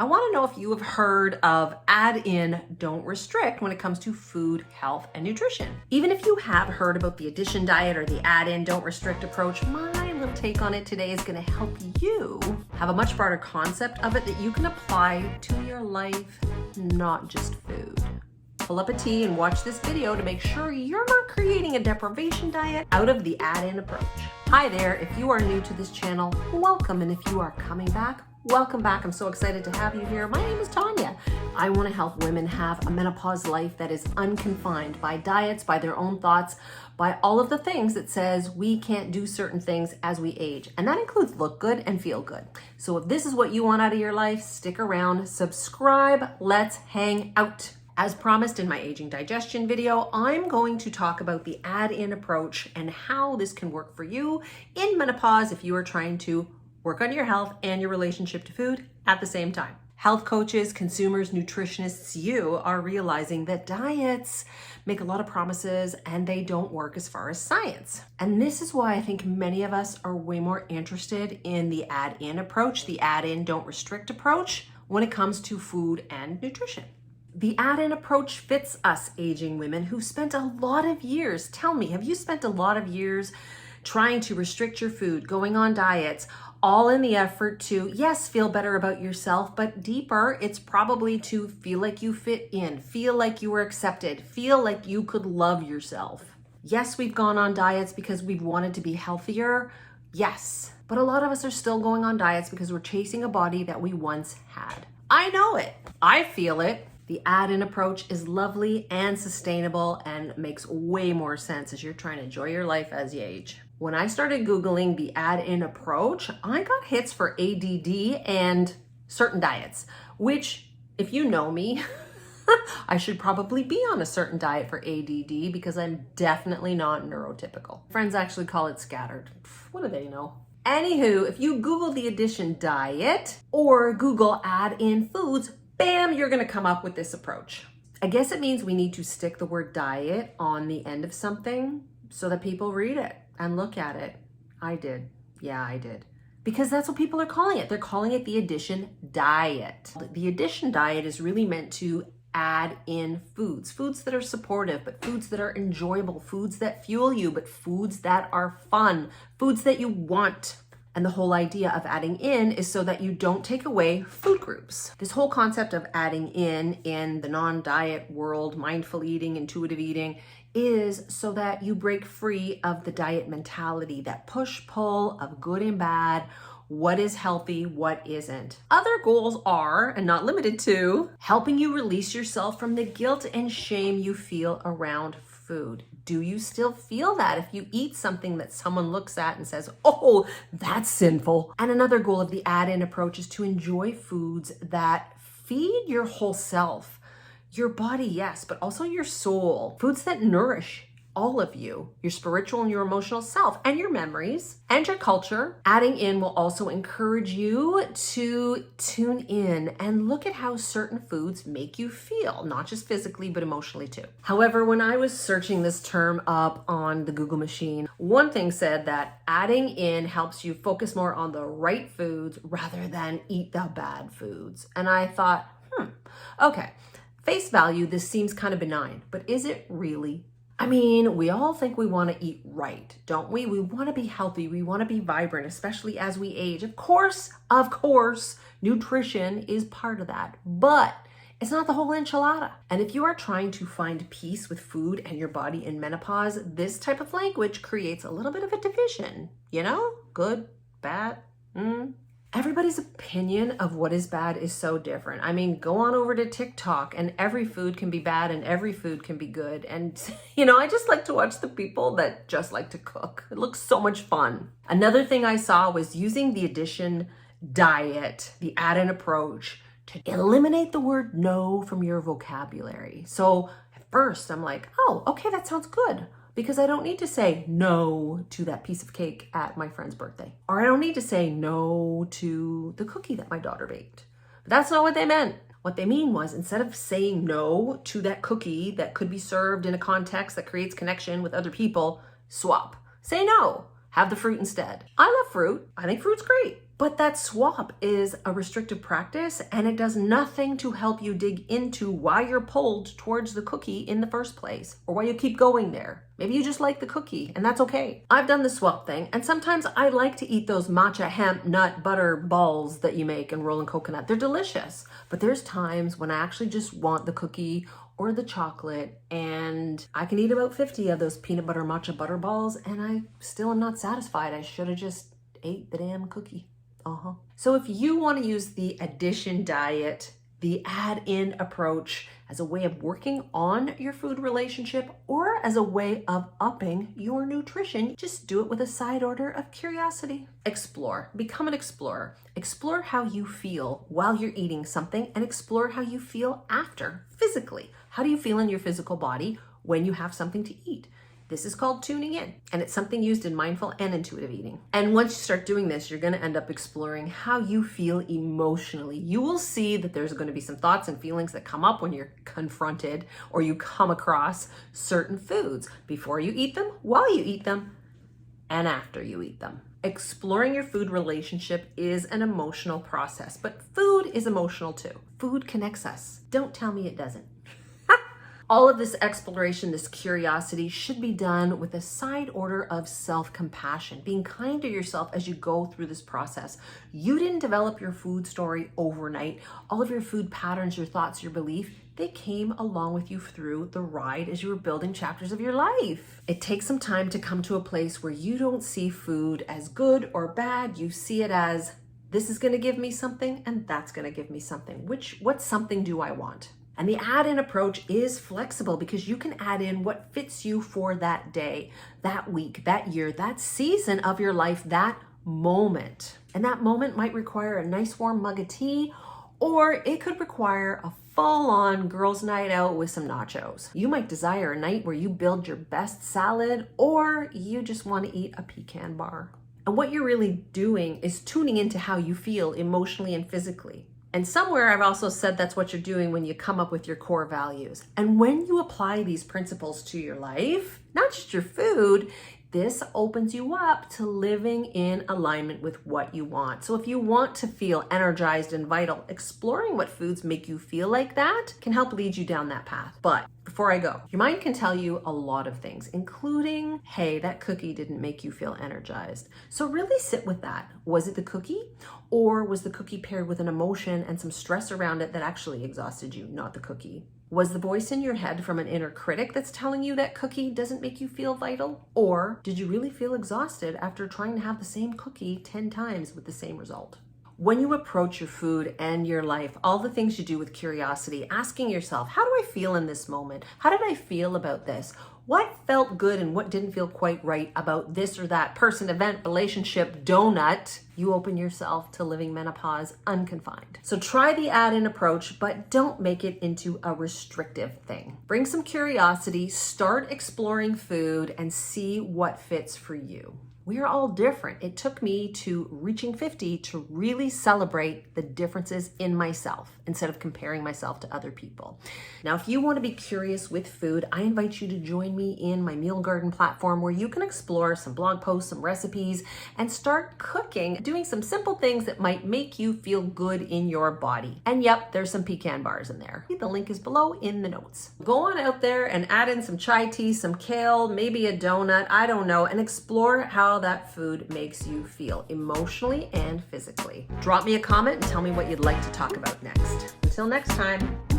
I want to know if you have heard of add in, don't restrict when it comes to food, health, and nutrition. Even if you have heard about the addition diet or the add in, don't restrict approach, my little take on it today is going to help you have a much broader concept of it that you can apply to your life, not just food. Pull up a tea and watch this video to make sure you're not creating a deprivation diet out of the add-in approach. Hi there, if you are new to this channel, welcome, and if you are coming back, welcome back. I'm so excited to have you here. My name is Tanya. I want to help women have a menopause life that is unconfined by diets, by their own thoughts, by all of the things that says we can't do certain things as we age. And that includes look good and feel good. So if this is what you want out of your life, stick around, subscribe, let's hang out. As promised in my aging digestion video, I'm going to talk about the add-in approach and how this can work for you in menopause if you are trying to work on your health and your relationship to food at the same time. Health coaches, consumers, nutritionists, you are realizing that diets make a lot of promises and they don't work as far as science. And this is why I think many of us are way more interested in the add-in approach, the add-in, don't restrict approach when it comes to food and nutrition. The add-in approach fits us aging women who've spent a lot of years. Tell me, have you spent a lot of years trying to restrict your food, going on diets, all in the effort to, yes, feel better about yourself, but deeper, it's probably to feel like you fit in, feel like you were accepted, feel like you could love yourself. Yes, we've gone on diets because we've wanted to be healthier. Yes, but a lot of us are still going on diets because we're chasing a body that we once had. I know it. I feel it. The add-in approach is lovely and sustainable and makes way more sense as you're trying to enjoy your life as you age. When I started Googling the add-in approach, I got hits for ADD and certain diets, which, if you know me, I should probably be on a certain diet for ADD because I'm definitely not neurotypical. Friends actually call it scattered. What do they know? Anywho, if you Google the addition diet or Google add-in foods, bam, you're going to come up with this approach. I guess it means we need to stick the word diet on the end of something so that people read it and look at it. I did. Yeah, I did. Because that's what people are calling it. They're calling it the addition diet. The addition diet is really meant to add in foods that are supportive, but foods that are enjoyable, foods that fuel you, but foods that are fun, foods that you want. And the whole idea of adding in is so that you don't take away food groups. This whole concept of adding in the non-diet world, mindful eating, intuitive eating, is so that you break free of the diet mentality, that push-pull of good and bad, what is healthy, what isn't. Other goals are, and not limited to, helping you release yourself from the guilt and shame you feel around food. Do you still feel that if you eat something that someone looks at and says, oh, that's sinful? And another goal of the add-in approach is to enjoy foods that feed your whole self, your body, yes, but also your soul. Foods that nourish all of you, your spiritual and your emotional self, and your memories and your culture. Adding in will also encourage you to tune in and look at how certain foods make you feel, not just physically, but emotionally too. However, when I was searching this term up on the Google machine, one thing said that adding in helps you focus more on the right foods rather than eat the bad foods. And I thought, okay, face value, this seems kind of benign, but is it really? I mean, we all think we want to eat right, don't we? We want to be healthy. We want to be vibrant, especially as we age. Of course, nutrition is part of that, but it's not the whole enchilada. And if you are trying to find peace with food and your body in menopause, this type of language creates a little bit of a division, you know? Good, bad, Everybody's opinion of what is bad is so different. I mean, go on over to TikTok and every food can be bad and every food can be good. And, I just like to watch the people that just like to cook. It looks so much fun. Another thing I saw was using the addition diet, the add-in approach, to eliminate the word no from your vocabulary. So at first I'm like, oh, okay, that sounds good. Because I don't need to say no to that piece of cake at my friend's birthday. Or I don't need to say no to the cookie that my daughter baked. But that's not what they meant. What they mean was, instead of saying no to that cookie that could be served in a context that creates connection with other people, swap. Say no. Have the fruit instead. I love fruit. I think fruit's great. But that swap is a restrictive practice, and it does nothing to help you dig into why you're pulled towards the cookie in the first place, or why you keep going there. Maybe you just like the cookie, and that's okay. I've done the swap thing, and sometimes I like to eat those matcha hemp nut butter balls that you make and roll in coconut. They're delicious, but there's times when I actually just want the cookie or the chocolate, and I can eat about 50 of those peanut butter matcha butter balls, and I still am not satisfied. I should have just ate the damn cookie. So if you want to use the addition diet, the add-in approach as a way of working on your food relationship or as a way of upping your nutrition, just do it with a side order of curiosity. Explore, become an explorer. Explore how you feel while you're eating something and explore how you feel after, physically. How do you feel in your physical body when you have something to eat? This is called tuning in, and it's something used in mindful and intuitive eating. And once you start doing this, you're going to end up exploring how you feel emotionally. You will see that there's going to be some thoughts and feelings that come up when you're confronted or you come across certain foods before you eat them, while you eat them, and after you eat them. Exploring your food relationship is an emotional process, but food is emotional too. Food connects us. Don't tell me it doesn't. All of this exploration, this curiosity should be done with a side order of self-compassion, being kind to yourself as you go through this process. You didn't develop your food story overnight. All of your food patterns, your thoughts, your belief, they came along with you through the ride as you were building chapters of your life. It takes some time to come to a place where you don't see food as good or bad. You see it as, this is going to give me something and that's going to give me something. What something do I want? And the add-in approach is flexible because you can add in what fits you for that day, that week, that year, that season of your life, that moment. And that moment might require a nice warm mug of tea, or it could require a full-on girls' night out with some nachos. You might desire a night where you build your best salad, or you just want to eat a pecan bar. And what you're really doing is tuning into how you feel emotionally and physically. And somewhere I've also said that's what you're doing when you come up with your core values. And when you apply these principles to your life, not just your food, this opens you up to living in alignment with what you want. So if you want to feel energized and vital, exploring what foods make you feel like that can help lead you down that path. But before I go, your mind can tell you a lot of things, including, hey, that cookie didn't make you feel energized. So really sit with that. Was it the cookie? Or was the cookie paired with an emotion and some stress around it that actually exhausted you, not the cookie? Was the voice in your head from an inner critic that's telling you that cookie doesn't make you feel vital? Or did you really feel exhausted after trying to have the same cookie 10 times with the same result? When you approach your food and your life, all the things you do with curiosity, asking yourself, how do I feel in this moment? How did I feel about this? What felt good and what didn't feel quite right about this or that person, event, relationship, donut? You open yourself to living menopause unconfined. So try the add-in approach, but don't make it into a restrictive thing. Bring some curiosity, start exploring food, and see what fits for you. We are all different. It took me to reaching 50 to really celebrate the differences in myself instead of comparing myself to other people. Now, if you want to be curious with food, I invite you to join me in my Meal Garden platform where you can explore some blog posts, some recipes, and start cooking, doing some simple things that might make you feel good in your body. And yep, there's some pecan bars in there. The link is below in the notes. Go on out there and add in some chai tea, some kale, maybe a donut, I don't know, and explore how that food makes you feel emotionally and physically. Drop me a comment and tell me what you'd like to talk about next. Until next time.